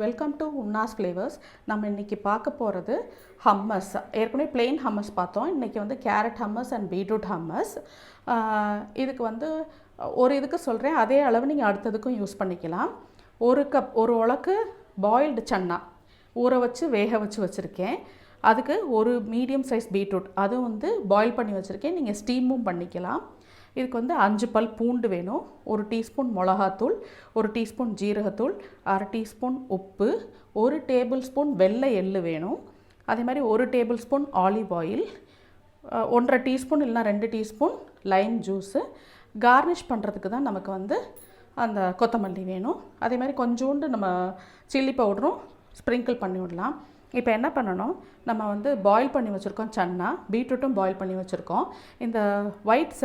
Welcome to உன்னாஸ் flavours. நம்ம இன்றைக்கி பார்க்க போகிறது ஹம்மஸ். ஏற்கனவே பிளெயின் ஹம்மஸ் பார்த்தோம். இன்றைக்கி வந்து carrot hummus and beetroot hummus. இதுக்கு வந்து ஒரு இதுக்கு சொல்கிறேன், அதே அளவு நீங்கள் அடுத்ததுக்கும் யூஸ் பண்ணிக்கலாம். ஒரு கப் ஒரு உலக்கு பாயில்டு சன்னா ஊற வச்சு வேக வச்சு வச்சுருக்கேன். அதுக்கு ஒரு மீடியம் சைஸ் பீட்ரூட் அதுவும் வந்து பாயில் பண்ணி வச்சுருக்கேன். நீங்கள் ஸ்டீமும் பண்ணிக்கலாம். இதுக்கு வந்து 5 பல் பூண்டு வேணும், 1 டீஸ்பூன் மிளகாத்தூள், 1 டீஸ்பூன் ஜீரகத்தூள், அரை டீஸ்பூன் உப்பு, 1 டேபிள் ஸ்பூன் வெள்ளை எள்ளு வேணும். அதே மாதிரி 1 table spoon olive oil, 1.5 teaspoon இல்லைனா 2 டீஸ்பூன் லைம் ஜூஸு. கார்னிஷ் பண்ணுறதுக்கு தான் நமக்கு வந்து அந்த கொத்தமல்லி வேணும். அதே மாதிரி கொஞ்சோண்டு நம்ம சில்லி பவுடரும் ஸ்ப்ரிங்கிள் பண்ணி விடலாம். இப்போ என்ன பண்ணணும், நம்ம வந்து பாயில் பண்ணி வச்சுருக்கோம் சன்னா, பீட்ரூட்டும் பாயில் பண்ணி வச்சுருக்கோம். இந்த ஒயிட்ஸ்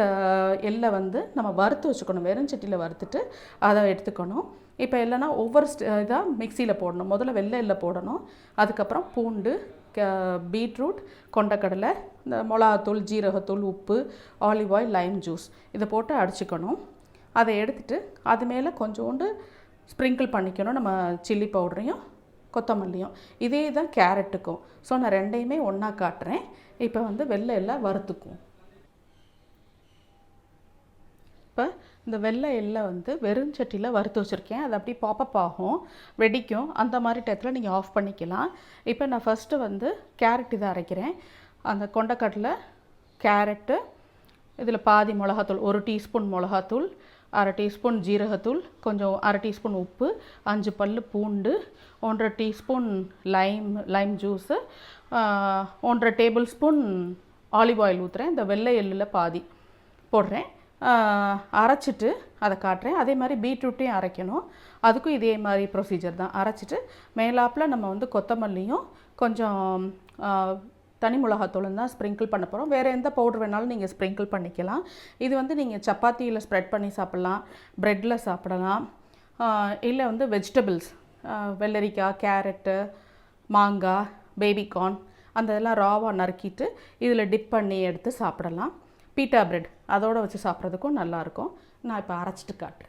எல்லை வந்து நம்ம வறுத்து வச்சுக்கணும், வெறும் சட்டியில் வறுத்துட்டு அதை எடுத்துக்கணும். இப்போ இல்லைனா ஒவ்வொரு இதாக மிக்சியில் போடணும். முதல்ல வெள்ளை எல்லை போடணும், அதுக்கப்புறம் பூண்டு, பீட்ரூட், கொண்டக்கடலை, இந்த மிளகாத்தூள், ஜீரகத்தூள், உப்பு, ஆலிவ் ஆயில், லைம் ஜூஸ் இதை போட்டு அடிச்சுக்கணும். அதை எடுத்துகிட்டு அது மேலே கொஞ்சோண்டு ஸ்ப்ரிங்கிள் பண்ணிக்கணும் நம்ம சில்லி பவுடரையும் கொத்தமல்லியும். இதே தான் கேரட்டுக்கும். ஸோ நான் ரெண்டையுமே ஒன்றா காட்டுறேன். இப்போ வந்து வெள்ளை எல்லாம் வறுத்துக்கும். இப்போ இந்த வெள்ளை எல்லை வந்து வெறும் சட்டியில் வறுத்து வச்சுருக்கேன். அது அப்படி பாப்பப் ஆகும், வெடிக்கும். அந்த மாதிரி டயத்தில் நீங்கள் ஆஃப் பண்ணிக்கலாம். இப்போ நான் ஃபஸ்ட்டு வந்து கேரட் இதை அரைக்கிறேன். அந்த கொண்டக்கடலை, கேரட்டு, இதில் பாதி மிளகாத்தூள், 1 டீஸ்பூன் மிளகாத்தூள், அரை டீஸ்பூன் ஜீரகத்தூள், கொஞ்சம் அரை டீஸ்பூன் உப்பு, 5 பல் பூண்டு, 1.5 teaspoon Lime juice, 1.5 table spoon olive oil ஊற்றுறேன். இந்த வெள்ளை எள்ளில் பாதி போடுறேன். அரைச்சிட்டு அதை காட்டுறேன். அதே மாதிரி பீட்ரூட்டையும் அரைக்கணும். அதுக்கும் இதே மாதிரி ப்ரொசீஜர் தான். அரைச்சிட்டு மேலாப்பில் நம்ம வந்து கொத்தமல்லியும் கொஞ்சம் தனி மிளகாத்தூளும் தான் ஸ்ப்ரிங்கிள் பண்ண போகிறோம். வேறு எந்த பவுடர் வேணாலும் நீங்கள் ஸ்ப்ரிங்கிள் பண்ணிக்கலாம். இது வந்து நீங்கள் சப்பாத்தியில் ஸ்ப்ரெட் பண்ணி சாப்பிட்லாம், ப்ரெட்டில் சாப்பிடலாம், இல்லை வந்து வெஜிடபிள்ஸ் வெள்ளரிக்காய், கேரட்டு, மாங்காய், பேபிகார்ன் அந்த இதெல்லாம் ராவாக நறுக்கிட்டு இதில் டிப் பண்ணி எடுத்து சாப்பிடலாம். பீட்டா பிரெட் அதோடு வச்சு சாப்பிட்றதுக்கும் நல்லாயிருக்கும். நான் இப்போ அரைச்சிட்டு காட்டுறேன்.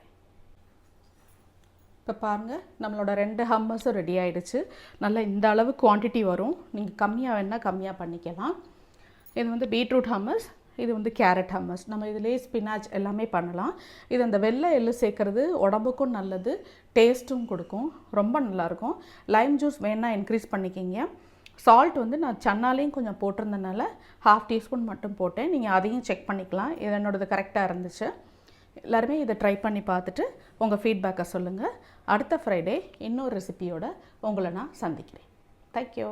இப்போ பாருங்கள், நம்மளோட 2 ஹம்மஸும் ரெடி ஆகிடுச்சு. நல்லா இந்த அளவு குவான்டிட்டி வரும். நீங்கள் கம்மியாக வேணால் கம்மியாக பண்ணிக்கலாம். இது வந்து பீட்ரூட் ஹம்மஸ், இது வந்து கேரட் ஹம்மஸ். நம்ம இதிலே ஸ்பினாச் எல்லாமே பண்ணலாம். இது அந்த வெள்ளை எள்ளு சேர்க்குறது உடம்புக்கும் நல்லது, டேஸ்ட்டும் கொடுக்கும், ரொம்ப நல்லாயிருக்கும். லைம் ஜூஸ் வேணால் இன்க்ரீஸ் பண்ணிக்கிங்க. சால்ட் வந்து நான் சன்னாலையும் கொஞ்சம் போட்டிருந்தனால 1/2 டீஸ்பூன் மட்டும் போட்டேன். நீங்கள் அதையும் செக் பண்ணிக்கலாம். இது என்னோடது கரெக்டாக இருந்துச்சு. எல்லாருமே இதை ட்ரை பண்ணி பார்த்துட்டு உங்கள் ஃபீட்பேக்கை சொல்லுங்கள். அடுத்த ஃப்ரைடே இன்னொரு ரெசிபியோடு உங்களை நான் சந்திக்கிறேன். தேங்க்யூ.